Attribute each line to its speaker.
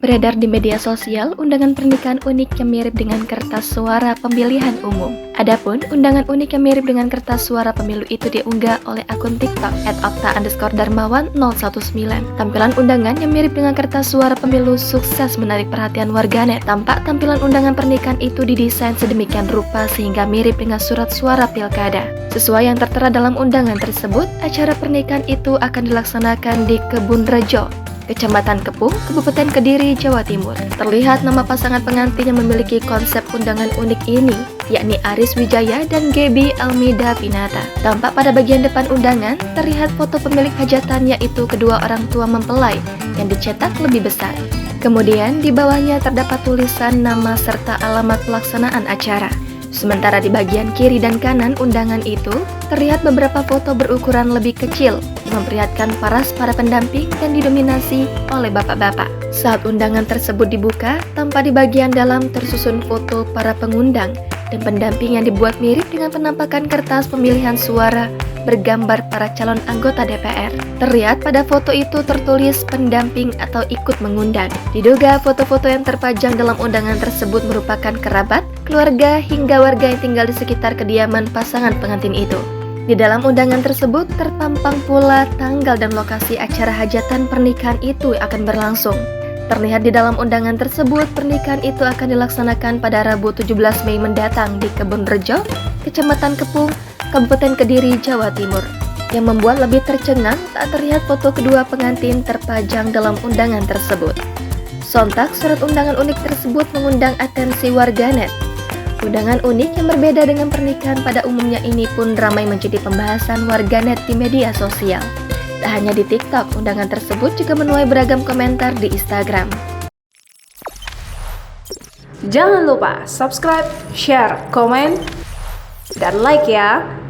Speaker 1: Beredar di media sosial undangan pernikahan unik yang mirip dengan kertas suara pemilihan umum. Adapun undangan unik yang mirip dengan kertas suara pemilu itu diunggah oleh akun TikTok @okta_darmawan019. Tampilan undangan yang mirip dengan kertas suara pemilu sukses menarik perhatian warganet. Tampak tampilan undangan pernikahan itu didesain sedemikian rupa sehingga mirip dengan surat suara pilkada. Sesuai yang tertera dalam undangan tersebut, acara pernikahan itu akan dilaksanakan di Kebun Rejo, Kecamatan Kepung, Kabupaten Kediri, Jawa Timur. Terlihat nama pasangan pengantin yang memiliki konsep undangan unik ini, yakni Aris Wijaya dan Gebi Almida Pinata. Tampak pada bagian depan undangan, terlihat foto pemilik hajatan yaitu kedua orang tua mempelai yang dicetak lebih besar. Kemudian di bawahnya terdapat tulisan nama serta alamat pelaksanaan acara. Sementara di bagian kiri dan kanan undangan itu, terlihat beberapa foto berukuran lebih kecil yang memperlihatkan paras para pendamping dan didominasi oleh bapak-bapak. Saat undangan tersebut dibuka, tampak di bagian dalam tersusun foto para pengundang dan pendamping yang dibuat mirip dengan penampakan kertas pemilihan suara bergambar para calon anggota DPR. Terlihat pada foto itu tertulis pendamping atau ikut mengundang. Diduga foto-foto yang terpajang dalam undangan tersebut merupakan kerabat, keluarga, hingga warga yang tinggal di sekitar kediaman pasangan pengantin itu. Di dalam undangan tersebut terpampang pula tanggal dan lokasi acara hajatan pernikahan itu akan berlangsung. Terlihat di dalam undangan tersebut, pernikahan itu akan dilaksanakan pada Rabu 17 Mei mendatang di Kebun Rejo, Kecamatan Kepung, Kabupaten Kediri, Jawa Timur. Yang membuat lebih tercengang saat terlihat foto kedua pengantin terpajang dalam undangan tersebut. Sontak surat undangan unik tersebut mengundang atensi warganet. Undangan unik yang berbeda dengan pernikahan pada umumnya ini pun ramai menjadi pembahasan warganet di media sosial. Tak hanya di TikTok, undangan tersebut juga menuai beragam komentar di Instagram.
Speaker 2: Jangan lupa subscribe, share, komen, dan like ya!